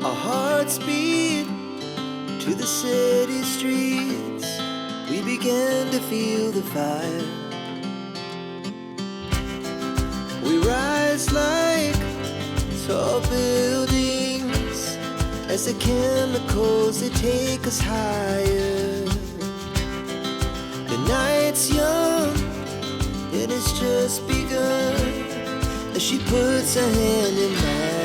Our hearts beat to the city streets. We began to feel the fire. We rise like tall buildings as the chemicals, they take us higher. The night's young and it's just begun as she puts her hand in mine.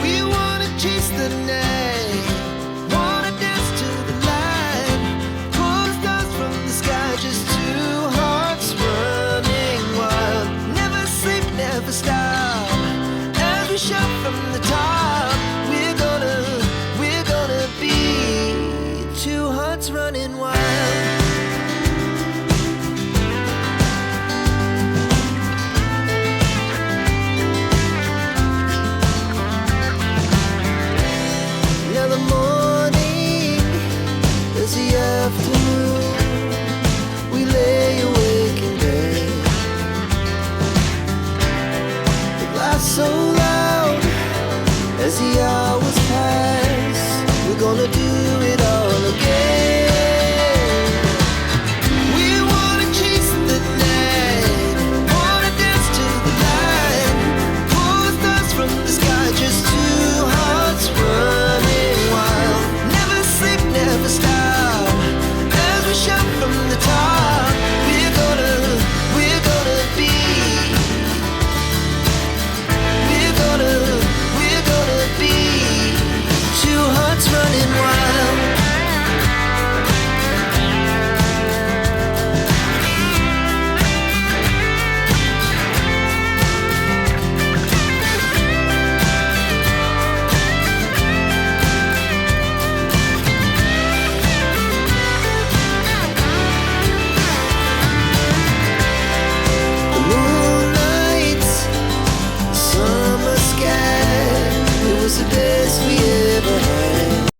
We wanna chase the night, wanna dance to the light, pull the stars from the sky, just two hearts running wild. Never sleep, never stop, as we shout from the top. We're gonna be two hearts running wild. Afternoon, we lay awake in bed. The laughs so loud as the hours pass. We're gonna do it all again. We wanna chase the night, wanna dance to the light, pull the stars from the sky, just two hearts running wild. Never sleep, never stop, shout from the top. We're gonna be, we're gonna be two hearts running wild. The best we ever had.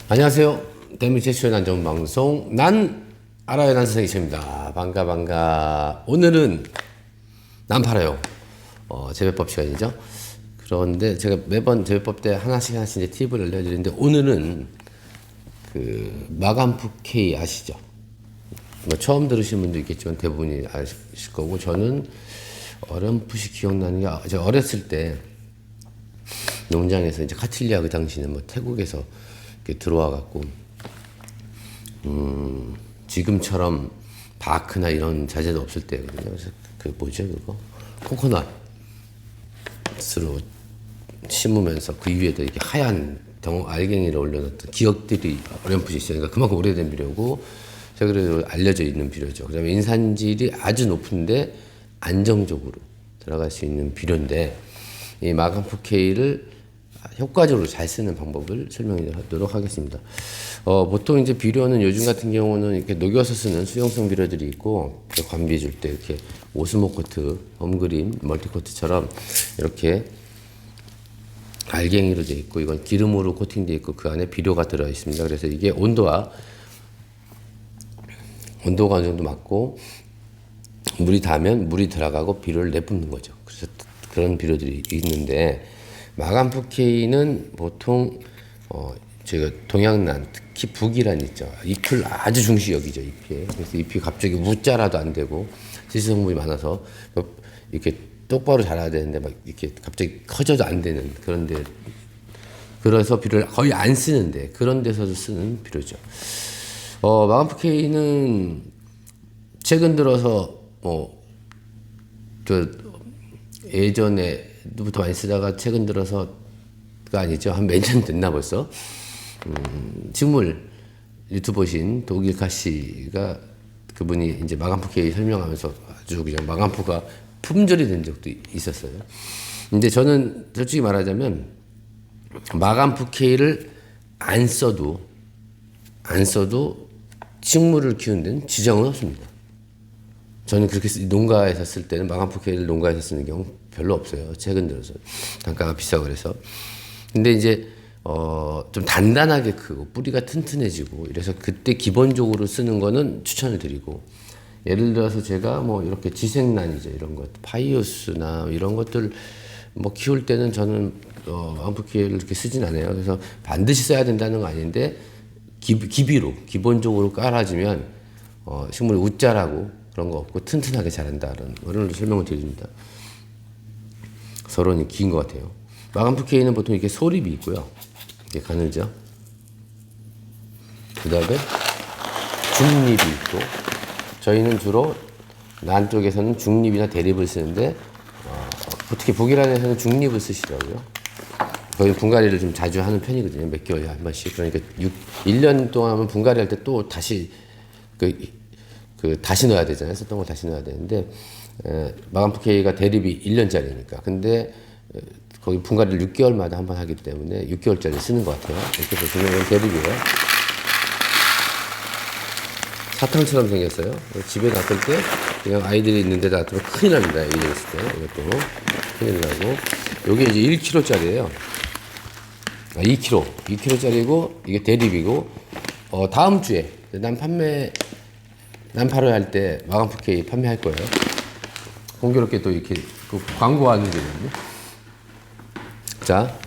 안녕하세요. 대미 최초의 난정 방송 난 알아요 난 선생님입니다. 반가. 오늘은 난 팔아요. 재배법 시간이죠. 그런데 제가 매번 재배법 때 하나씩 이제 팁을 알려드리는데, 오늘은 그 마감프 K 아시죠? 뭐 처음 들으신 분도 있겠지만 대부분이 아실 거고, 저는 어렴풋이 기억나는 게, 제가 어렸을 때 농장에서 이제 카틸리아, 그 당시는 뭐 태국에서 이렇게 들어와 갖고 지금처럼 바크나 이런 자재도 없을 때거든요. 그래서 그 뭐죠 그거 코코넛 으로 심으면서 그 위에다 이렇게 하얀 알갱이를 올려놨던 기억들이 어렴풋이 있어요. 그러니까 그만큼 오래된 비료고, 제가 그래도 알려져 있는 비료죠. 그 다음에 인산질이 아주 높은데 안정적으로 들어갈 수 있는 비료인데, 이 마감프 K를 효과적으로 잘 쓰는 방법을 설명해 드리도록 하겠습니다. 보통 이제 비료는 요즘 같은 경우는 이렇게 녹여서 쓰는 수용성 비료들이 있고, 관비 줄 때 이렇게 오스모 코트, 홈그린, 멀티코트처럼 이렇게 알갱이로 되어 있고, 이건 기름으로 코팅되어 있고, 그 안에 비료가 들어 있습니다. 그래서 이게 온도가 어느 정도 맞고 물이 닿으면 물이 들어가고 비료를 내뿜는 거죠. 그래서 그런 비료들이 있는데, 마감프 K는 보통 저희가 동양난, 특히 북이란 있죠. 잎을 아주 중시 여기죠, 잎이. 그래서 잎이 갑자기 무자라도 안 되고 지수 성분이 많아서 이렇게 똑바로 자라야 되는데 막 이렇게 갑자기 커져도 안 되는, 그런데 그래서 비료를 거의 안 쓰는데 그런 데서도 쓰는 비료죠. 마감프 K는 최근 들어서 예전에부터 많이 쓰다가 최근 들어서가 아니죠. 한 몇 년 됐나 벌써. 식물 유튜버신 독일카 씨가, 그분이 이제 마감프 K 설명하면서 아주 그냥 마감프가 품절이 된 적도 있었어요. 근데 저는 솔직히 말하자면 마감프 K를 안 써도 식물을 키우는 데는 지장은 없습니다. 저는 그렇게 농가에서 쓸 때는 마감포케이를 농가에서 쓰는 경우 별로 없어요. 최근 들어서 단가가 비싸고 그래서. 근데 이제 좀 단단하게 크고 뿌리가 튼튼해지고 이래서 그때 기본적으로 쓰는 거는 추천을 드리고, 예를 들어서 제가 뭐 이렇게 지생란이죠, 이런 것 파이오스나 이런 것들 뭐 키울 때는 저는 마감포케이를 이렇게 쓰진 않아요. 그래서 반드시 써야 된다는 건 아닌데 기비로 기본적으로 깔아주면 식물이 웃자라고 그런 거 없고 튼튼하게 자란다는 거를 설명을 드립니다. 서론이 긴 것 같아요. 마감포케이는 보통 이렇게 소립이 있고요. 이렇게 가늘죠. 그 다음에 중립이 있고, 저희는 주로 남쪽에서는 중립이나 대립을 쓰는데 어떻게 북이란에서는 중립을 쓰시더라고요. 거의 분갈이를 좀 자주 하는 편이거든요. 몇 개월에 한 번씩. 그러니까 1년 동안 하면 분갈이 할 때 또 다시 다시 넣어야 되잖아요. 썼던 걸 다시 넣어야 되는데, 마감포케이가 대립이 1년짜리니까. 근데 거기 분갈이를 6개월마다 한 번 하기 때문에 6개월짜리 쓰는 것 같아요. 이렇게 보시면 대립이에요. 사탕처럼 생겼어요. 집에 놔둘 때 그냥 아이들이 있는 데다 놔두면 큰일 납니다. 애기들 있을 때. 이것도 큰일 나고. 요게 이제 1kg짜리예요. 2kg짜리고 이게 대립이고, 다음 주에 난 8월 할 때 마감포케이 판매할 거예요. 공교롭게 또 이렇게 광고하는 데거든요. 자,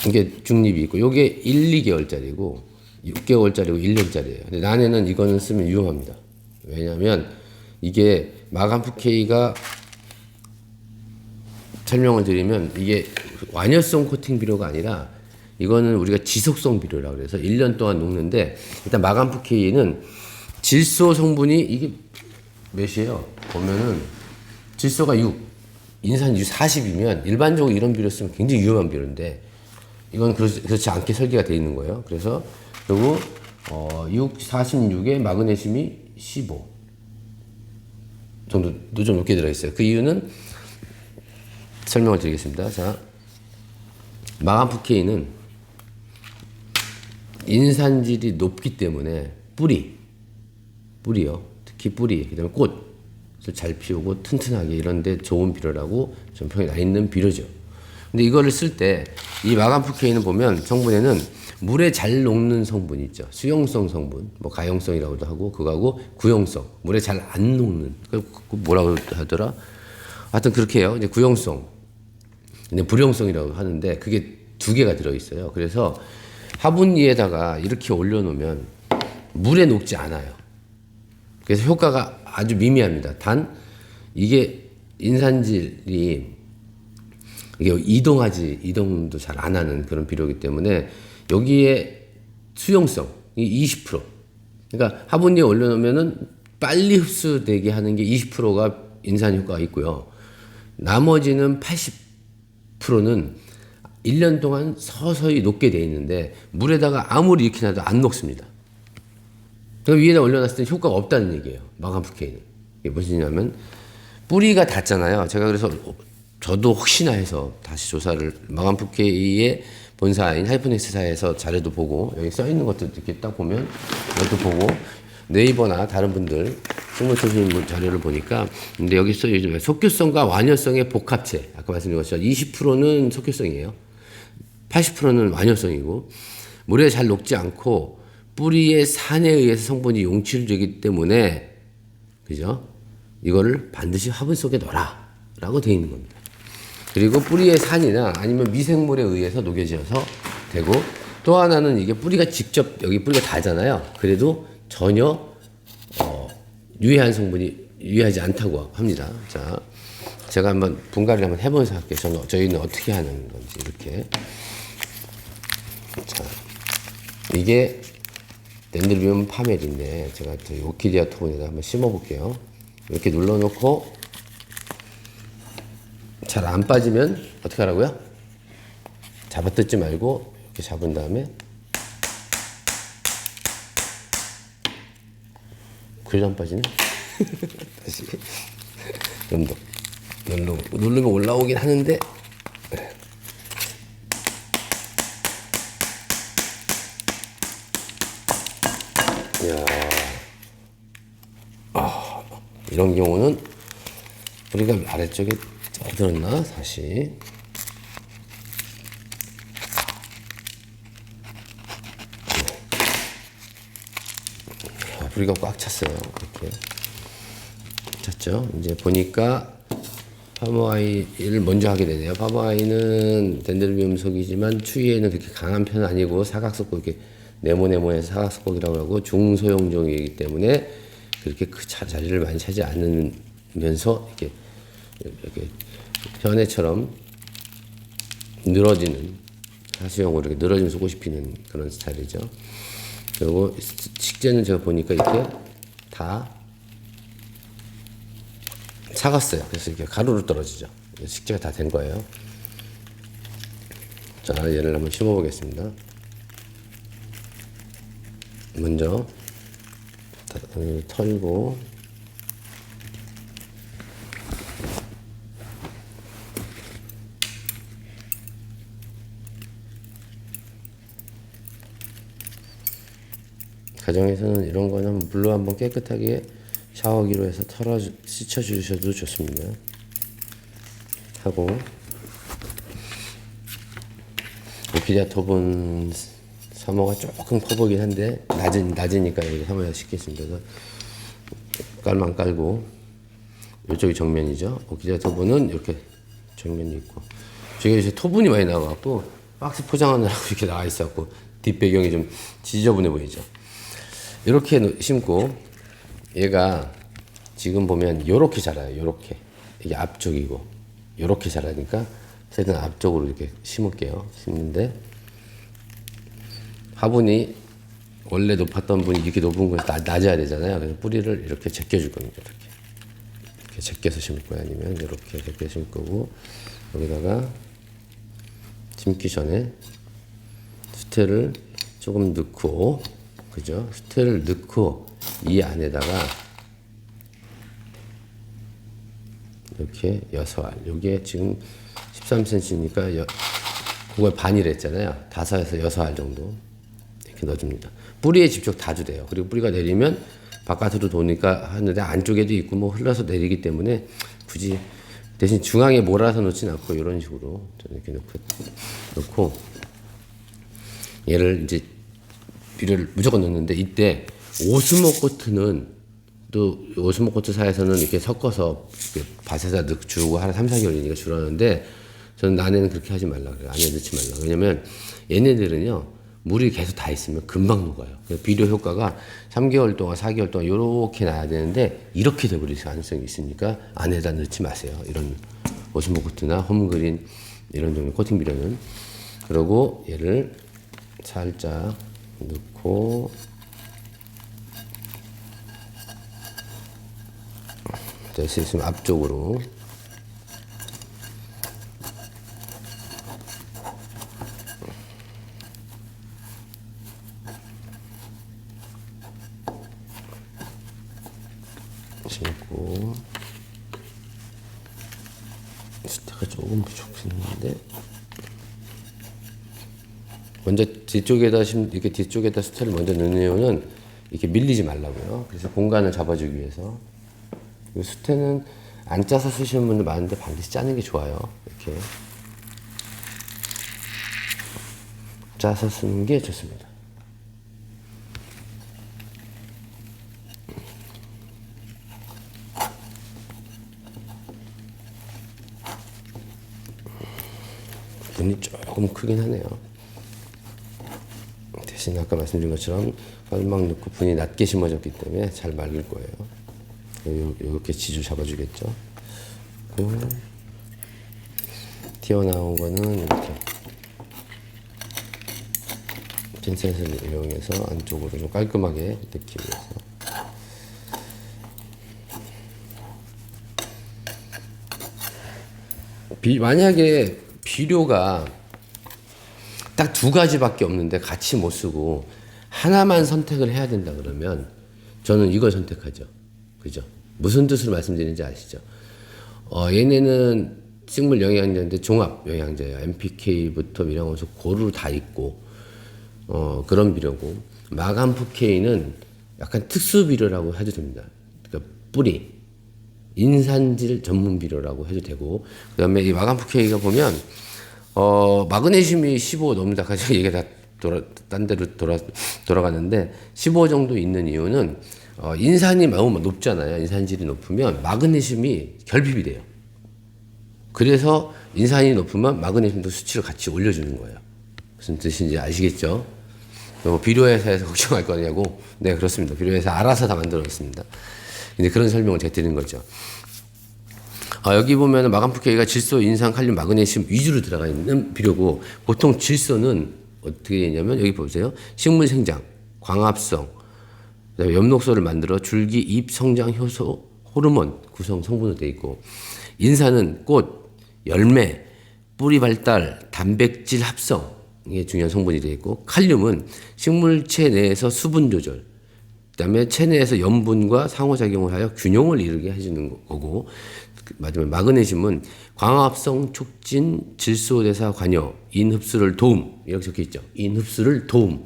이게 중립이 있고, 요게 1, 2개월짜리고 6개월짜리고 1년짜리예요. 근데 난에는 이거는 쓰면 위험합니다. 왜냐면 이게 마감포케이가, 설명을 드리면 이게 완효성 코팅 비료가 아니라 이거는 우리가 지속성 비료라고 그래서 1년 동안 녹는데, 일단 마감포케이는 질소 성분이 이게 몇이에요? 보면은 질소가 6, 인산유 40이면 일반적으로 이런 비료 쓰면 굉장히 위험한 비료인데, 이건 그렇지 않게 설계가 되어 있는 거예요. 그래서 그리고 46에 마그네슘이 15 정도 좀 높게 들어있어요. 그 이유는 설명을 드리겠습니다. 자, 마감포케이는 인산질이 높기 때문에 뿌리요. 특히 뿌리, 그 다음에 꽃을 잘 피우고 튼튼하게 이런데 좋은 비료라고 전평에 나 있는 비료죠. 근데 이거를 쓸 때 이 마감포케이는 보면 성분에는 물에 잘 녹는 성분 있죠. 수용성 성분, 뭐 가용성이라고도 하고, 그거하고 구용성, 물에 잘 안 녹는, 그 뭐라고 하더라? 하여튼 그렇게 해요. 이제 구용성, 근데 불용성이라고 하는데 그게 두 개가 들어있어요. 그래서 화분위에다가 이렇게 올려놓으면 물에 녹지 않아요. 그래서 효과가 아주 미미합니다. 단 이게 인산질이 이게 이동도 잘 안 하는 그런 비료이기 때문에 여기에 수용성이 20%. 그러니까 화분 위에 올려놓으면은 빨리 흡수되게 하는 게 20%가 인산 효과가 있고요. 나머지는 80%는 1년 동안 서서히 녹게 돼 있는데 물에다가 아무리 이렇게 놔도 안 녹습니다. 그 위에다 올려놨을 때 효과가 없다는 얘기예요. 마감포케이는. 이게 무엇이냐면 뿌리가 닿잖아요. 제가 그래서 저도 혹시나 해서 다시 조사를, 마감포케이의 본사인 하이퍼닉스사에서 자료도 보고, 여기 써 있는 것도 이렇게 딱 보면 이것도 보고, 네이버나 다른 분들 식물 쓰시는 자료를 보니까, 근데 여기 써 요즘 속효성과 완효성의 복합체, 아까 말씀드린 것처럼 20%는 속효성이에요. 80%는 완효성이고, 물에 잘 녹지 않고 뿌리의 산에 의해서 성분이 용출되기 때문에, 그죠? 이거를 반드시 화분 속에 넣어라 라고 되어 있는 겁니다. 그리고 뿌리의 산이나 아니면 미생물에 의해서 녹여져서 되고, 또 하나는 이게 뿌리가 직접 여기 뿌리가 닿잖아요. 그래도 전혀 유해한 성분이 유해하지 않다고 합니다. 자, 제가 한번 분갈이를 한번 해보면서 할게요. 저희는 어떻게 하는 건지 이렇게. 자, 이게 덴드로비움 파멜인데 제가 저희 오키디아 톤에다 한번 심어볼게요. 이렇게 눌러놓고 잘 안 빠지면 어떻게 하라고요? 잡아뜯지 말고 이렇게 잡은 다음에, 그래도 안 빠지네. 다시 좀 더 누르면 올라오긴 하는데, 이야, 이런 경우는 뿌리가 아래쪽에 떠들었나 다시. 뿌리가 꽉 찼어요. 이렇게 찼죠. 이제 보니까 파모아이를 먼저 하게 되네요. 파모아이는 덴드로비움 속이지만 추위에는 그렇게 강한 편은 아니고 사각석곡, 이렇게 네모네모해서 사각석곡이라고 하고 중소형종이기 때문에 그렇게 그 자리를 많이 차지 않으면서 이렇게 현애처럼 늘어지는 하수형으로 이렇게 늘어지면서 꽃이 피는 그런 스타일이죠. 그리고 식재는 제가 보니까 이렇게 다 작았어요. 그래서 이렇게 가루로 떨어지죠. 식재가 다 된 거예요. 자, 얘를 한번 심어 보겠습니다. 먼저 털고 가정에서는 이런 거는 물로 한번 깨끗하게 샤워기로 해서 씻어 주셔도 좋습니다. 하고 오피디아 톱은 3호가 조금 커 보긴 한데 낮으니까 여기 3호에 씻겠습니다. 그래서 깔만 깔고 이쪽이 정면이죠. 오피디아 톱은 이렇게 정면이 있고 저기 이제 토분이 많이 나와갖고 박스 포장하느라고 이렇게 나와 있어갖고 뒷배경이 좀 지저분해 보이죠. 이렇게 심고 얘가 지금 보면 요렇게 자라요. 요렇게 이게 앞쪽이고 요렇게 자라니까 최대한 앞쪽으로 이렇게 심을게요. 심는데 화분이 원래 높았던 분이 이렇게 높은 곳에 낮아야 되잖아요. 그래서 뿌리를 이렇게 제껴줄 겁니다. 이렇게 제껴서 심을 거예요. 아니면 이렇게 제껴 심을 거고 여기다가 심기 전에 수태를 조금 넣고 그죠? 수태를 넣고 이 안에다가 이렇게 6알. 여기에 지금 13cm니까 그걸 반이라 했잖아요. 5에서 6알 정도 이렇게 넣어줍니다. 뿌리에 직접 다 주대요. 그리고 뿌리가 내리면 바깥으로 도니까 하는데 안쪽에도 있고 뭐 흘러서 내리기 때문에 굳이 대신 중앙에 몰아서 놓진 않고 이런 식으로 저는 이렇게 넣고 얘를 이제 비료를 무조건 넣는데 이때 오스모코트는 또 오스모코트사에서는 이렇게 섞어서 이렇게 밭에다 주고 한 3, 4개월이니까 주라는데 저는 안에는 그렇게 하지 말라 그래요. 안에 넣지 말라. 왜냐면 얘네들은요 물이 계속 다 있으면 금방 녹아요. 그래서 비료 효과가 3개월 동안 4개월 동안 이렇게 나야 되는데 이렇게 돼버릴 가능성이 있으니까 안에다 넣지 마세요. 이런 오스모코트나 홈그린 이런 종류 코팅 비료는. 그리고 얘를 살짝 넣고 될 수 있으면 앞쪽으로 심고 수태가 조금 부족했는데 먼저 뒤쪽에다 이렇게 뒤쪽에다 수태를 먼저 넣는 이유는 이렇게 밀리지 말라고요. 그래서 공간을 잡아주기 위해서. 수태는 안 짜서 쓰시는 분들 많은데 반드시 짜는 게 좋아요. 이렇게 짜서 쓰는 게 좋습니다. 분이 조금 크긴 하네요. 대신 아까 말씀드린 것처럼 깔막 넣고 분이 낮게 심어졌기 때문에 잘 말릴 거예요. 이렇게 지주 잡아주겠죠. 튀어나온 거는 이렇게 핀셋을 이용해서 안쪽으로 좀 깔끔하게 넣기 위해서. 만약에 비료가 딱 2가지밖에 없는데 같이 못 쓰고 하나만 선택을 해야 된다 그러면 저는 이걸 선택하죠. 그죠? 무슨 뜻으로 말씀드리는지 아시죠? 얘네는 식물 영양제인데 종합 영양제예요. NPK부터 미량원소 고루 다 있고 그런 비료고 마감프K는 약간 특수 비료라고 해도 됩니다. 그러니까 뿌리 인산질 전문 비료라고 해도 되고, 그다음에 이 마감프K가 보면 마그네슘이 15 넘는다. 가지고 얘기가 다 딴 데로 돌아가는데 15 정도 있는 이유는 인산이 너무 높잖아요. 인산질이 높으면 마그네슘이 결핍이 돼요. 그래서 인산이 높으면 마그네슘도 수치를 같이 올려주는 거예요. 무슨 뜻인지 아시겠죠? 비료회사에서 걱정할 거냐고? 네, 그렇습니다. 비료회사 알아서 다 만들었습니다. 근데 그런 설명을 제가 드리는 거죠. 여기 보면 마감프K가 질소, 인산, 칼륨, 마그네슘 위주로 들어가 있는 비료고, 보통 질소는 어떻게 되냐면 여기 보세요. 식물 생장, 광합성, 그다음에 엽록소를 만들어 줄기, 잎 성장 효소, 호르몬 구성 성분으로 되어 있고, 인산은 꽃, 열매, 뿌리 발달, 단백질 합성 이게 중요한 성분이 되어 있고, 칼륨은 식물체 내에서 수분 조절, 그다음에 체내에서 염분과 상호작용을 하여 균형을 이루게 해주는 거고, 마지막에 마그네슘은 광합성 촉진, 질소대사 관여, 인흡수를 도움 이렇게 적혀 있죠. 인흡수를 도움.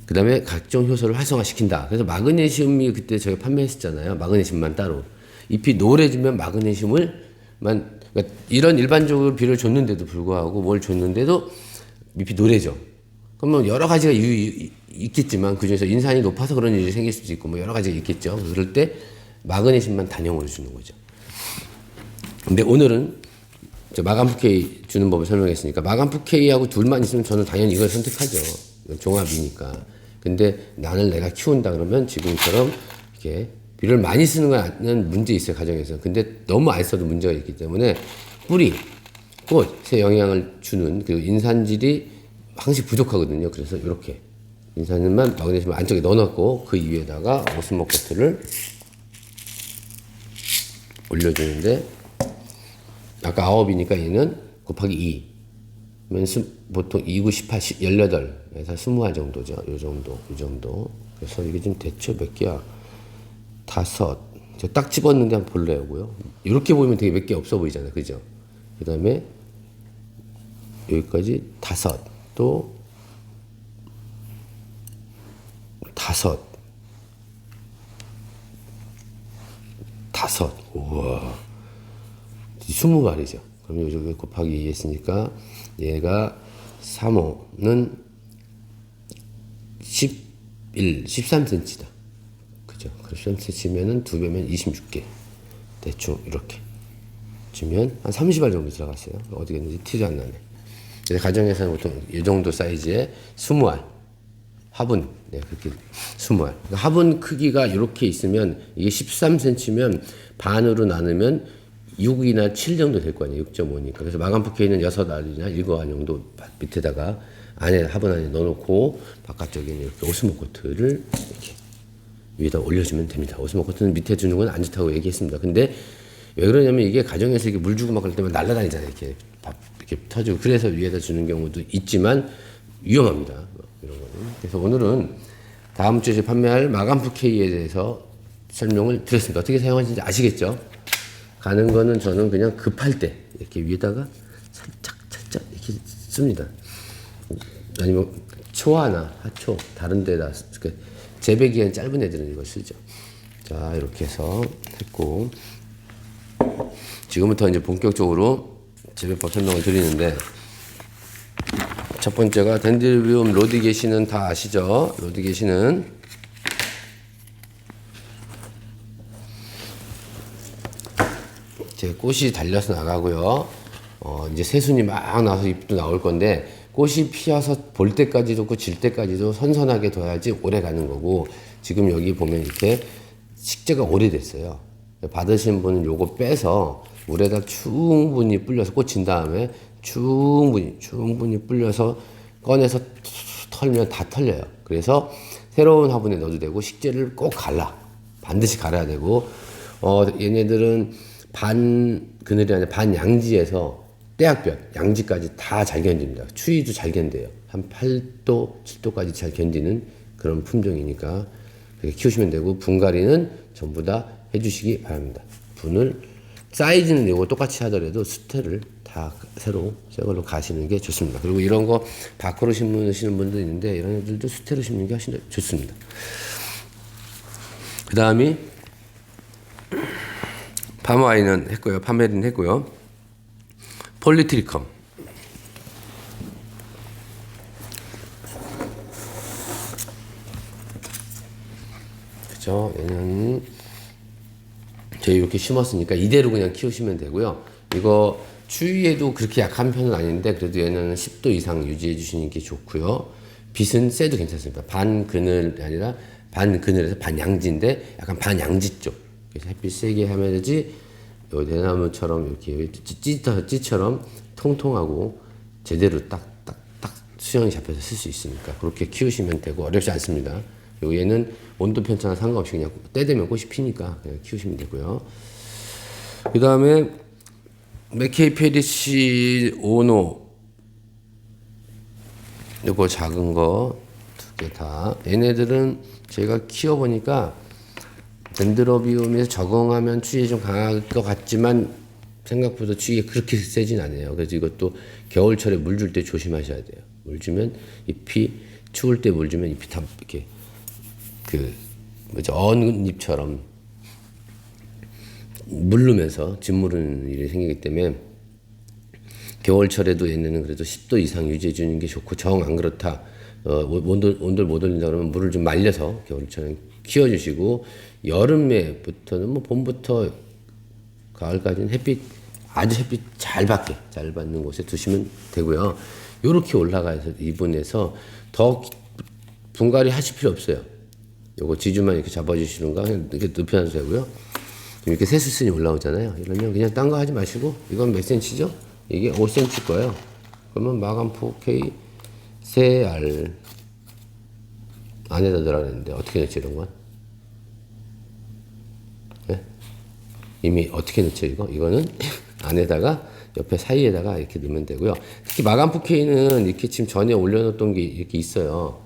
그다음에 각종 효소를 활성화시킨다. 그래서 마그네슘이 그때 저희가 판매했었잖아요. 마그네슘만 따로. 잎이 노래지면 마그네슘을만, 그러니까 이런 일반적으로 비료를 줬는데도 불구하고 뭘 줬는데도 잎이 노래져. 그러면 여러 가지가 이유 있겠지만 그중에서 인산이 높아서 그런 일이 생길 수도 있고 뭐 여러 가지가 있겠죠. 그럴 때 마그네슘만 단형으로 주는 거죠. 근데 오늘은 마감프K 주는 법을 설명했으니까 마감프K하고 둘만 있으면 저는 당연히 이걸 선택하죠. 종합이니까. 근데 나는 내가 키운다 그러면 지금처럼 이렇게 비료를 많이 쓰는 거는 문제 있어요, 가정에서. 근데 너무 안 써도 문제가 있기 때문에 뿌리, 꽃에 영향을 주는 그 인산질이 항상 부족하거든요. 그래서 이렇게 인산만 마그네슘 안쪽에 넣어놓고 그 위에다가 오스모 코트를 올려주는데, 아까 9이니까 얘는 곱하기 2. 보통 2, 9, 18, 18에서 20알 정도죠. 요 정도. 그래서 이게 지금 대체 몇 개야? 5. 제가 딱 집었는데 한번 볼래요고요. 이렇게 보면 되게 몇 개 없어 보이잖아요. 그죠? 그 다음에 여기까지 5. 또 5. 우와. 20알이죠. 그럼 여기 곱하기 2 했으니까 얘가 3호는 13cm다. 그죠? 13cm면은 2배면 26개. 대충 이렇게. 주면 한 30알 정도 들어갔어요. 어디 갔는지 티도 안 나네. 그래서 가정에서는 보통 이 정도 사이즈의 20알. 화분. 네, 그렇게 20알. 그러니까 화분 크기가 이렇게 있으면 이게 13cm면 반으로 나누면 6이나 7 정도 될 거 아니에요. 6.5니까. 그래서 마감프K는 6알이나 7알 정도 밑에다가 화분 안에 넣어놓고 바깥쪽에는 이렇게 오스모코트를 이렇게 위에다 올려주면 됩니다. 오스모코트는 밑에 주는 건 안 좋다고 얘기했습니다. 근데 왜 그러냐면 이게 가정에서 이렇게 물 주고 막 그럴 때만 날아다니잖아요. 이렇게 터지고. 그래서 위에다 주는 경우도 있지만 위험합니다. 이런 거는. 그래서 오늘은 다음 주에 판매할 마감프K에 대해서 설명을 드렸습니다. 어떻게 사용하는지 아시겠죠? 가는 거는 저는 그냥 급할 때 이렇게 위에다가 살짝 이렇게 씁니다. 아니면 초하나 하초 다른 데다 재배기간 짧은 애들은 이걸 쓰죠. 자, 이렇게 해서 했고, 지금부터 이제 본격적으로 재배법 설명을 드리는데, 첫 번째가 덴드리비움 로디게시는 다 아시죠? 로디게시는 제 꽃이 달려서 나가고요. 이제 새순이 막 나와서 잎도 나올 건데, 꽃이 피어서 볼 때까지도 그 질 때까지도 선선하게 둬야지 오래 가는 거고, 지금 여기 보면 이렇게 식재가 오래됐어요. 받으신 분은 요거 빼서 물에다 충분히 불려서 꽂힌 다음에 충분히 불려서 꺼내서 털면 다 털려요. 그래서 새로운 화분에 넣어도 되고, 식재를 꼭 반드시 갈아야 되고, 얘네들은 반 그늘이 아니라 반 양지에서 떼약볕, 양지까지 다 잘 견딥니다. 추위도 잘 견뎌요. 한 8도, 7도까지 잘 견디는 그런 품종이니까 그렇게 키우시면 되고, 분갈이는 전부 다 해주시기 바랍니다. 분을 사이즈는 이거 똑같이 하더라도 수태를 다 새로 새 걸로 가시는 게 좋습니다. 그리고 이런 거 밖으로 심으시는 분도 있는데 이런 애들도 수태로 심는 게 훨씬 좋습니다. 그 다음이 파마와이는 했고요. 파메린 했고요. 폴리트리컴. 그죠? 얘는 저희 이렇게 심었으니까 이대로 그냥 키우시면 되고요. 이거 추위에도 그렇게 약한 편은 아닌데 그래도 얘는 10도 이상 유지해 주시는 게 좋고요. 빛은 쎄도 괜찮습니다. 반그늘이 아니라 반그늘에서 반양지인데 약간 반양지 쪽. 그래서 햇빛 세게 하면지 요 대나무처럼 이렇게 찌처럼 통통하고 제대로 딱 수영이 잡혀서 쓸 수 있으니까 그렇게 키우시면 되고 어렵지 않습니다. 얘는 온도 편차나 상관없이 그냥 때 되면 꽃이 피니까 그냥 키우시면 되고요. 그 다음에 맥케이 페리시 오노 요거 작은 거 두 개 다. 얘네들은 제가 키워보니까 덴드로비움에서 적응하면 추위에 좀 강할 것 같지만 생각보다 추위가 그렇게 세진 않아요. 그래서 이것도 겨울철에 물 줄 때 조심하셔야 돼요. 물 주면 잎이 추울 때 물 주면 잎이 다 이렇게 언 잎처럼 물르면서 짓무르는 일이 생기기 때문에 겨울철에도 얘네는 그래도 10도 이상 유지해 주는 게 좋고 정 안 그렇다 온도를 못 올린다 그러면 물을 좀 말려서 겨울철에 키워주시고 여름에부터는 뭐 봄부터 가을까지는 아주 햇빛 잘 받는 곳에 두시면 되고요. 요렇게 올라가서 이분에서 더 분갈이 하실 필요 없어요. 요거 지주만 이렇게 잡아주시는 거 이렇게 눕혀놔도 되고요. 이렇게 새수순이 올라오잖아요. 이러면 그냥 딴 거 하지 마시고 이건 몇 센치죠? 이게 5cm 거예요. 그러면 마감포 K 3알 안에다 넣으라 그랬는데 어떻게 넣지 이런 건? 네? 이미 어떻게 넣죠 이거? 이거는 안에다가 옆에 사이에다가 이렇게 넣으면 되고요. 특히 마감포 K는 이렇게 지금 전에 올려놓던 게 이렇게 있어요.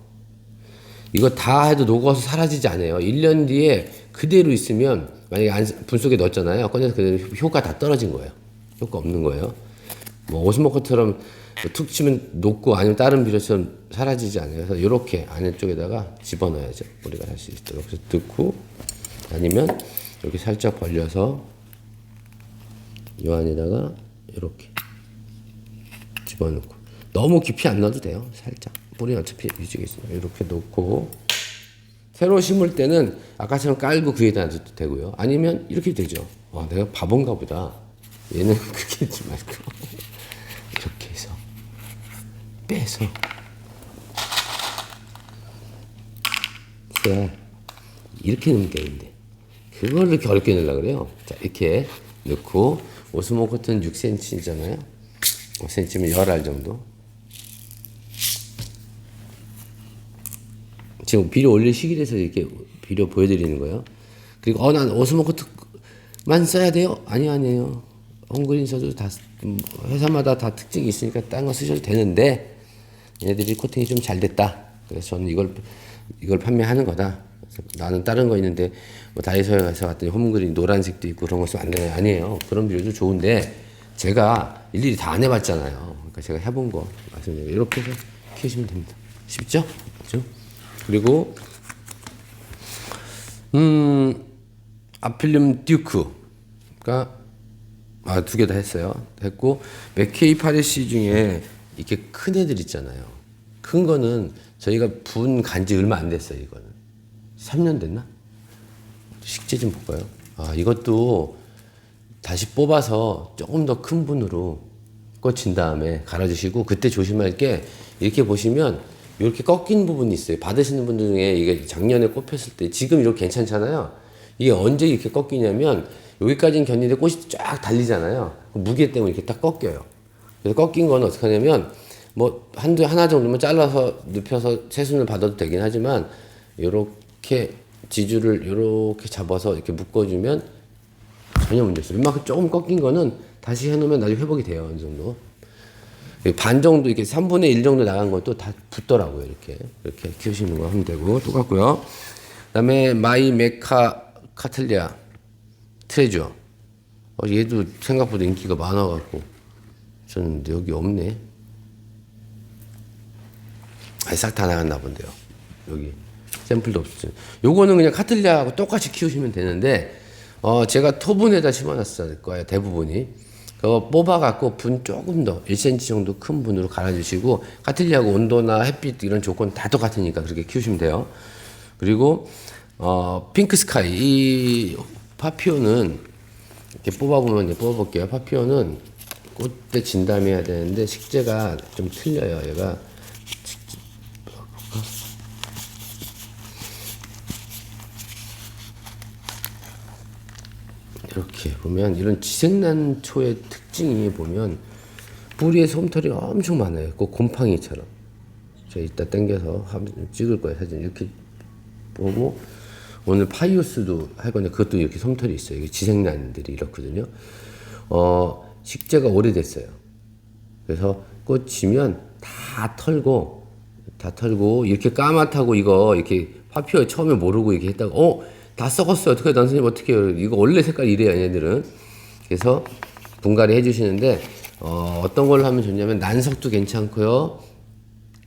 이거 다 해도 녹아서 사라지지 않아요. 1년 뒤에 그대로 있으면 만약에 불 속에 넣었잖아요. 꺼내서 그대로 효과 다 떨어진 거예요. 효과 없는 거예요. 뭐 오스모코처럼 툭 치면 녹고 아니면 다른 비료처럼 사라지지 않아요. 그래서 이렇게 안쪽에다가 집어넣어야죠. 우리가 할 수 있도록. 그래서 넣고 아니면 이렇게 살짝 벌려서 이 안에다가 이렇게 집어넣고 너무 깊이 안 넣어도 돼요. 살짝. 뿌리는 어차피 유지가 있어요. 이렇게 놓고 새로 심을 때는 아까처럼 깔고 그 위에다 놔도 되고요. 아니면 이렇게 되죠. 와, 내가 바본가 보다. 얘는 그렇게 하지 말고 이렇게 해서 빼서 이렇게 넣으면 되는데 그걸 이렇게 어렵게 넣으려고 그래요. 자, 이렇게 넣고 오스모 코튼 6cm잖아요. 5cm면 10알 정도. 지금 비료 올릴 시기라서 이렇게 비료 보여드리는 거예요. 그리고 난 오스모코트만 써야 돼요? 아니에요. 홈그린 써도 다 회사마다 다 특징이 있으니까 딴 거 쓰셔도 되는데 얘네들이 코팅이 좀 잘 됐다. 그래서 저는 이걸 판매하는 거다. 그래서 나는 다른 거 있는데 뭐 다이소에 가서 갔더니 홈그린 노란색도 있고 그런 거 쓰면 안 되나요? 아니에요. 그런 비료도 좋은데 제가 일일이 다 안 해봤잖아요. 그러니까 제가 해본 거 말씀드려요. 이렇게 해서 키우시면 됩니다. 쉽죠? 그렇죠? 그리고 아필륨 듀크가 두 개 다 했어요. 했고 맥케이 파리시 중에 이렇게 큰 애들 있잖아요. 큰 거는 저희가 분 간지 얼마 안 됐어요. 이거는 3년 됐나? 식재 좀 볼까요? 이것도 다시 뽑아서 조금 더 큰 분으로 꽂힌 다음에 갈아주시고 그때 조심할 게 이렇게 보시면 이렇게 꺾인 부분이 있어요. 받으시는 분들 중에 이게 작년에 꼽혔을 때 지금 이렇게 괜찮잖아요. 이게 언제 이렇게 꺾이냐면 여기까지는 견디는데 꽃이 쫙 달리잖아요. 무게 때문에 이렇게 딱 꺾여요. 그래서 꺾인 건 어떻게 하냐면 뭐 하나 정도면 잘라서 눕혀서 새순을 받아도 되긴 하지만 이렇게 지주를 이렇게 잡아서 이렇게 묶어주면 전혀 문제 없어요. 웬만큼 조금 꺾인 거는 다시 해놓으면 나중에 회복이 돼요. 어느 정도. 반 정도 이렇게 3분의 1 정도 나간 것도 다 붙더라고요. 이렇게 키우시는 거 하면 되고 똑같고요. 그다음에 마이 메카 카틀리아 트레저. 얘도 생각보다 인기가 많아갖고 저는 여기 없네. 싹 다 나갔나 본데요. 여기 샘플도 없었죠. 요거는 그냥 카틀리아하고 똑같이 키우시면 되는데 제가 토분에다 심어놨을 거예요. 대부분이. 그거 뽑아갖고 분 조금 더 1cm 정도 큰 분으로 갈아주시고 카틸리아하고 온도나 햇빛 이런 조건 다 똑같으니까 그렇게 키우시면 돼요. 그리고 핑크 스카이 이 파피오는 이렇게 뽑아보면 이제 뽑아볼게요. 파피오는 꽃대 진담해야 되는데 식재가 좀 틀려요. 얘가 이렇게 보면 이런 지색난초의 특징이 보면 뿌리에 솜털이 엄청 많아요. 꼭 곰팡이처럼. 제가 이따 당겨서 한번 찍을 거예요. 사진 이렇게 보고 오늘 파이오스도 할 건데 그것도 이렇게 솜털이 있어요. 이게 지색난들이 이렇거든요. 식재가 오래됐어요. 그래서 꽃 지면 다 털고 이렇게 까맣다고 이거 이렇게 파피오 처음에 모르고 이렇게 했다가 다 썩었어요. 어떻게 난 선생님 어떻게 해요? 이거 원래 색깔 이래요, 얘네들은. 그래서 분갈이 해주시는데 어떤 걸로 하면 좋냐면 난석도 괜찮고요,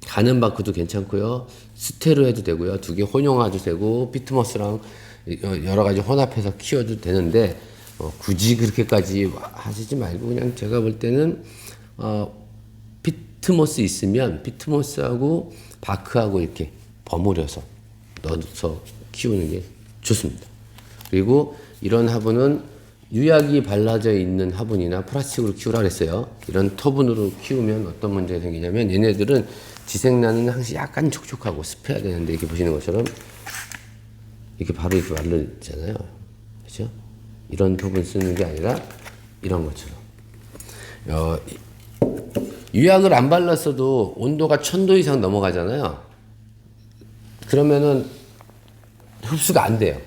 가는바크도 괜찮고요, 스테로 해도 되고요, 두 개 혼용해도 되고 피트모스랑 여러 가지 혼합해서 키워도 되는데 굳이 그렇게까지 하시지 말고 그냥 제가 볼 때는 피트모스 있으면 피트모스하고 바크하고 이렇게 버무려서 넣어서 키우는 게 좋습니다. 그리고 이런 화분은 유약이 발라져 있는 화분이나 플라스틱으로 키우라 그랬어요. 이런 터분으로 키우면 어떤 문제가 생기냐면 얘네들은 지색나는 항상 약간 촉촉하고 습해야 되는데 이렇게 보시는 것처럼 이렇게 바로 이렇게 마르잖아요. 그렇죠? 이런 터분 쓰는 게 아니라 이런 것처럼 유약을 안 발랐어도 온도가 1000도 이상 넘어가잖아요. 그러면은 흡수가 안 돼요.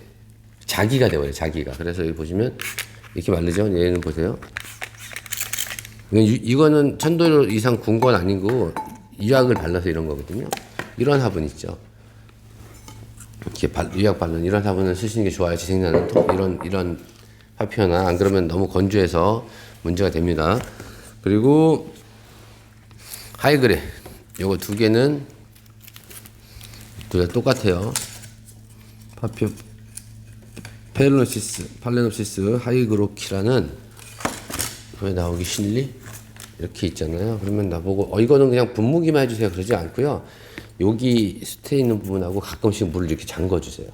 자기가 돼요, 자기가. 그래서 여기 보시면 이렇게 마르죠. 얘는 보세요. 이거는 1000도 이상 구운 건 아니고 유약을 발라서 이런 거거든요. 이런 화분 있죠. 이렇게 유약 바른 이런 화분을 쓰시는 게 좋아요. 지색나는 이런 파피오나 안 그러면 너무 건조해서 문제가 됩니다. 그리고 하이그레 요거 두 개는 둘 다 똑같아요. 파피오 팔레노시스 하이그로키라는 왜 나오기 싫니? 이렇게 있잖아요. 그러면 나보고 이거는 그냥 분무기만 해주세요 그러지 않고요. 여기 밑에 있는 부분하고 가끔씩 물을 이렇게 잠궈주세요.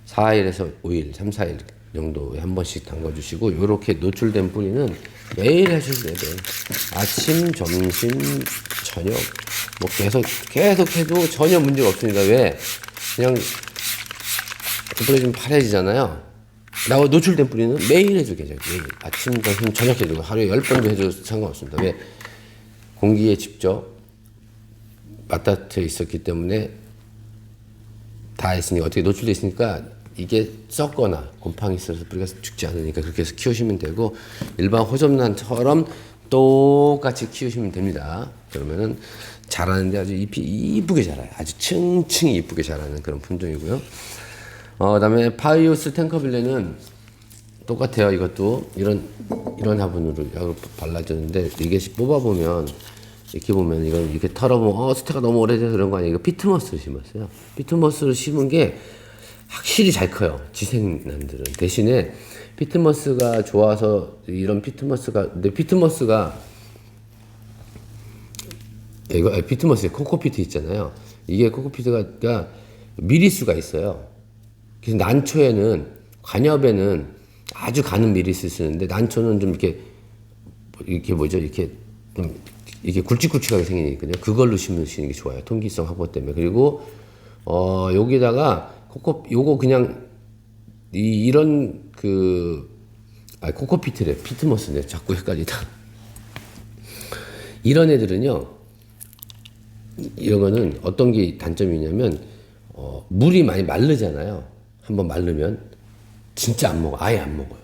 4일에서 5일, 3, 4일 정도에 한 번씩 담궈주시고 이렇게 노출된 뿌리는 매일 해주셔야 돼요. 아침, 점심, 저녁 뭐 계속 해도 전혀 문제가 없습니다. 왜? 그냥 뿌리 좀 파래지잖아요. 노출된 뿌리는 매일 해도 괜찮아요. 매일. 아침, 점심, 저녁 해도 하루에 10번도 해도 상관없습니다. 왜? 공기에 직접 맞닿아 있었기 때문에 다 했으니까 어떻게 노출돼 있으니까 이게 썩거나 곰팡이 있어서 뿌리가 죽지 않으니까 그렇게 해서 키우시면 되고 일반 호접란처럼 똑같이 키우시면 됩니다. 그러면은 자라는데 아주 잎이 이쁘게 자라요. 아주 층층이 이쁘게 자라는 그런 품종이고요. 그다음에 파이오스 탱커빌레는 똑같아요. 이것도 이런 화분으로 약을 발라줬는데 이게 뽑아보면 이렇게 보면 이건 이렇게 털어보면 스테가 너무 오래돼서 그런 거 아니에요. 이거 피트모스를 심었어요. 피트모스를 심은 게 확실히 잘 커요. 지색난들은. 대신에 피트모스가 좋아서 이런 피트모스가 피트모스에 코코피트 있잖아요. 이게 코코피트가 미리수가 있어요. 그래서 난초에는 관엽에는 아주 가는 미리수 쓰는데 난초는 좀 이렇게 뭐죠? 이렇게 좀 이게 굵직굵직하게 생기거든요. 그걸로 심으시는 게 좋아요. 통기성 확보 때문에. 그리고 여기다가 요거 그냥 이런 코코피트래. 피트모스네. 자꾸 헷갈리다. 이런 애들은요. 이런 거는 어떤 게 단점이 있냐면 물이 많이 마르잖아요. 한번 마르면 진짜 안 먹어. 아예 안 먹어요.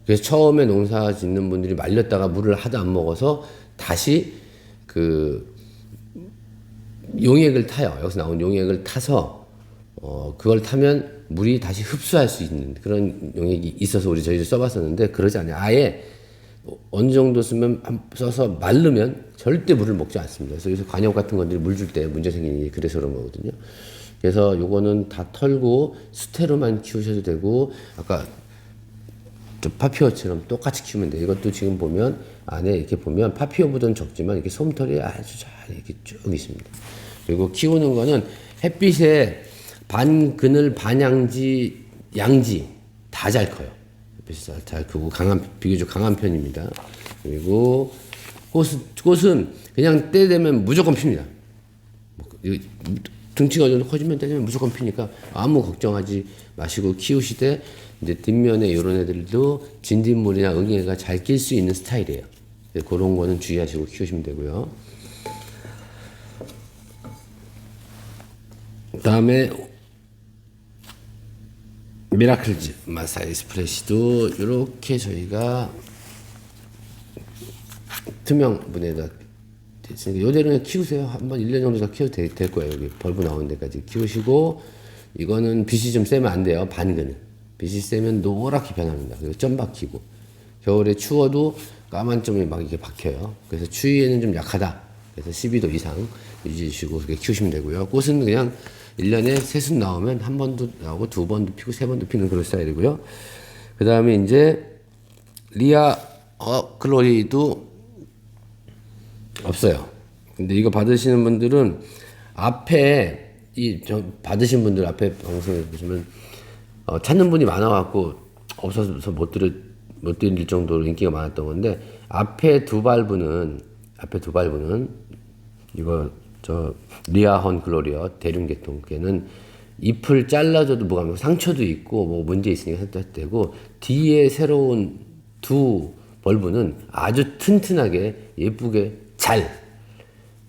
그래서 처음에 농사 짓는 분들이 말렸다가 물을 하도 안 먹어서 다시 용액을 타요. 여기서 나온 용액을 타서 그걸 타면 물이 다시 흡수할 수 있는 그런 용액이 있어서 저희도 써봤었는데 그러지 않아요. 아예 어느 정도 써서 마르면 절대 물을 먹지 않습니다. 그래서 요새 관엽 같은 것들이 물 줄 때 문제 생기는 게 그래서 그런 거거든요. 그래서 요거는 다 털고 수태로만 키우셔도 되고 아까 또 파피오처럼 똑같이 키우면 돼요. 이것도 지금 보면 안에 이렇게 보면 파피오보다는 적지만 이렇게 솜털이 아주 잘 이렇게 쭉 있습니다. 그리고 키우는 거는 햇빛에 반그늘 반양지 양지 다 잘 커요. 햇빛이 잘 크고 비교적 강한 편입니다. 그리고 꽃은 그냥 때 되면 무조건 핍니다. 등치가 어느 정도 커지면 때 되면 무조건 피니까 아무 걱정하지 마시고 키우시되 이제 뒷면에 이런 애들도 진딧물이나 응애가 잘 낄 수 있는 스타일이에요. 그런 거는 주의하시고 키우시면 되고요. 그 다음에 미라클즈 마사이 스프레시도 이렇게 저희가 투명 문에다 됐으니까 요대로는 키우세요. 한번 1년 정도 더 키워도 될 거예요. 여기 벌브 나오는 데까지 키우시고, 이거는 빛이 좀 세면 안 돼요. 반그늘. 빛이 세면 노랗게 변합니다. 그리고 점 박히고, 겨울에 추워도 까만 점이 막 이렇게 박혀요. 그래서 추위에는 좀 약하다. 그래서 12도 이상 유지해 주시고 그렇게 키우시면 되고요. 꽃은 그냥 1년에 3순 나오면 한 번도 나오고 2번도 피고 3번도 피는 그런 스타일이고요. 그 다음에 이제 리아 글로리도 없어요. 근데 이거 받으시는 분들은 앞에 받으신 분들 앞에 방송에 보시면 찾는 분이 많아갖고 없어서 못 드릴 정도로 인기가 많았던 건데, 앞에 두 발부는 이거 리아헌 글로리아 대륜계통 걔는 잎을 잘라줘도 뭐가 상처도 있고 뭐 문제 있으니까 해도 되고, 뒤에 새로운 두 벌브는 아주 튼튼하게 예쁘게 잘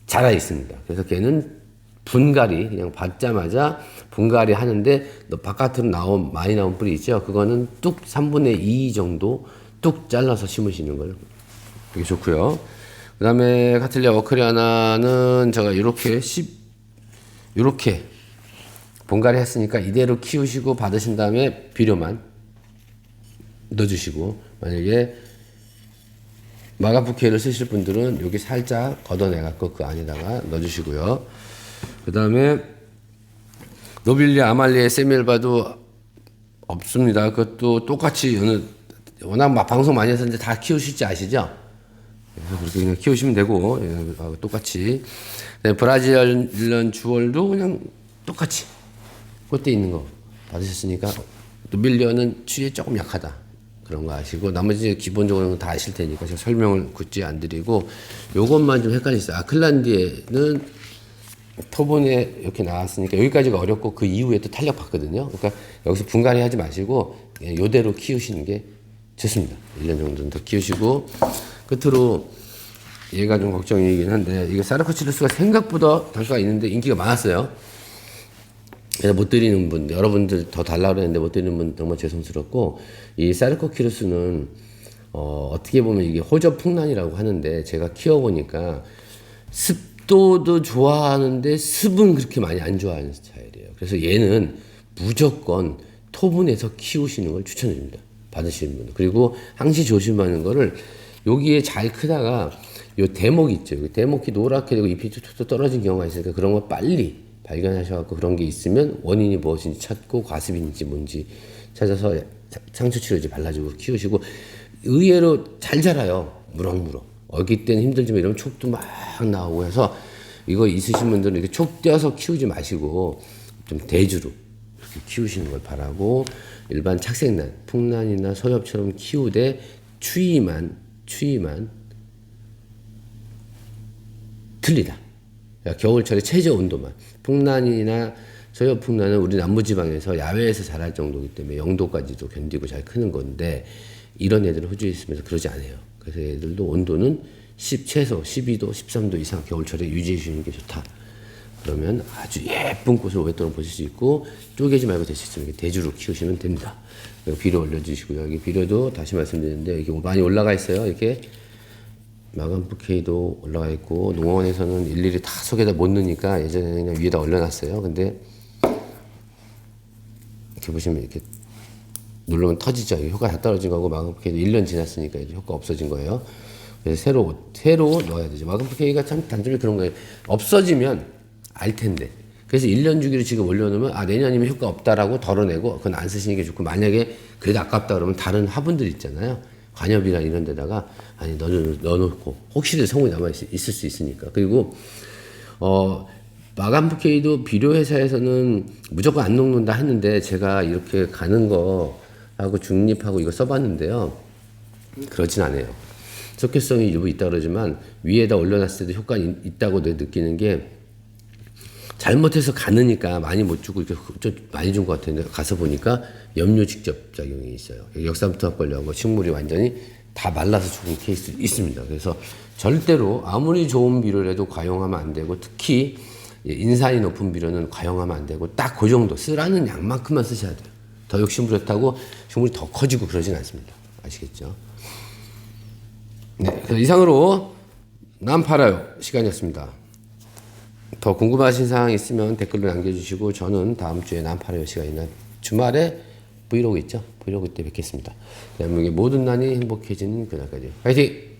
자라 있습니다. 그래서 걔는 분갈이 그냥 받자마자 분갈이 하는데, 바깥으로 많이 나온 뿌리 있죠. 그거는 뚝 3분의 2 정도 뚝 잘라서 심으시는 걸 되게 좋고요. 그 다음에 카틀리아 워크리아나는 제가 이렇게 분갈이 했으니까 이대로 키우시고 받으신 다음에 비료만 넣어주시고, 만약에 마가푸케를 쓰실 분들은 여기 살짝 걷어내갖고 그 안에다가 넣어주시고요. 그 다음에 노빌리아 아말리아 세밀바도 없습니다. 그것도 똑같이 워낙 막 방송 많이 해서 이제 다 키우실지 아시죠? 그래서 그렇게 그냥 키우시면 되고, 똑같이. 브라질리언 주얼도 그냥 똑같이 꽃대 있는 거 받으셨으니까, 노빌리아는 추위에 조금 약하다. 그런 거 아시고, 나머지 기본적으로는 다 아실 테니까 제가 설명을 굳이 안 드리고, 요것만 좀 헷갈리셨어요. 아클란디에는 토본에 이렇게 나왔으니까 여기까지가 어렵고 그 이후에 또 탄력 받거든요. 그러니까 여기서 분갈이 하지 마시고 요대로 키우시는 게 좋습니다. 1년 정도는 더 키우시고, 끝으로 얘가 좀 걱정이긴 한데, 이게 사르코치루스가 생각보다 단가가 있는데 인기가 많았어요. 그래서 못 드리는 분, 여러분들 더 달라고 그랬는데 못 드리는 분 정말 죄송스럽고, 이 사르코키루스는 어떻게 보면 이게 호접풍란이라고 하는데, 제가 키워보니까 습도도 좋아하는데 습은 그렇게 많이 안 좋아하는 스타일이에요. 그래서 얘는 무조건 토분에서 키우시는 걸 추천드립니다. 받으시는 분. 그리고 항시 조심하는 거를, 여기에 잘 크다가 요 대목 있죠. 대목이 노랗게 되고 잎이 툭툭 떨어진 경우가 있으니까 그런 거 빨리 발견하셔갖고, 그런 게 있으면 원인이 무엇인지 찾고 과습인지 뭔지 찾아서 상처치료제 발라주고 키우시고, 의외로 잘 자라요. 무럭무럭. 어기 때는 힘들지만 이러면 촉도 막 나오고 해서, 이거 있으신 분들은 이렇게 촉 떼어서 키우지 마시고 좀 대주로 이렇게 키우시는 걸 바라고, 일반 착색난, 풍란이나 소엽처럼 키우되 추위만 틀리다. 그러니까 겨울철에 최저 온도만. 풍란이나 소엽풍란은 우리 남부지방에서 야외에서 자랄 정도이기 때문에 0도까지도 견디고 잘 크는 건데, 이런 애들은 호주에 있으면서 그러지 않아요. 그래서 애들도 온도는 최소 12도, 13도 이상 겨울철에 유지해 주시는 게 좋다. 그러면 아주 예쁜 꽃을 오랫동안 보실 수 있고, 쪼개지 말고 될 수 있으면 대주로 키우시면 됩니다. 그리고 비료 올려주시고요. 여기 비료도 다시 말씀드리는데, 이게 많이 올라가 있어요. 이렇게 마감부케이도 올라가 있고, 농원에서는 일일이 다 속에다 못 넣으니까 예전에는 그냥 위에다 올려놨어요. 근데 이렇게 보시면 이렇게 누르면 터지죠. 효과 다 떨어진 거고, 마감부케이도 1년 지났으니까 이제 효과 없어진 거예요. 그래서 새로 넣어야 되죠. 마감부케이가 참 단점이 그런 거예요. 없어지면 알 텐데. 그래서 1년 주기로 지금 올려놓으면 내년이면 효과 없다라고 덜어내고 그건 안 쓰시는 게 좋고, 만약에 그래도 아깝다 그러면 다른 화분들 있잖아요. 관엽이나 이런 데다가 넣어놓고 혹시라도 성분이 있을 수 있으니까. 그리고 마감 부케이도 비료 회사에서는 무조건 안 녹는다 했는데, 제가 이렇게 가는 거 하고 중립하고 이거 써봤는데요, 그렇진 않아요. 적혈성이 일부 있다 그러지만 위에다 올려놨을 때도 효과가 있다고 느끼는 게, 잘못해서 가느니까 많이 못 주고 이렇게 좀 많이 준 것 같은데, 가서 보니까 염료 직접 작용이 있어요. 역삼투압 걸려고 식물이 완전히 다 말라서 죽은 케이스 있습니다. 그래서 절대로 아무리 좋은 비료를 해도 과용하면 안 되고, 특히 인산이 높은 비료는 과용하면 안 되고, 딱 그 정도 쓰라는 양만큼만 쓰셔야 돼요. 더 욕심부렸다고 식물이 더 커지고 그러진 않습니다. 아시겠죠? 네, 그래서 이상으로 난 팔아요 시간이었습니다. 더 궁금하신 사항 있으면 댓글로 남겨주시고, 저는 다음 주에 난 팔아요 시간이나 주말에 브이로그 있죠? 브이로그 때 뵙겠습니다. 대한민국의 모든 난이 행복해지는 그날까지 화이팅!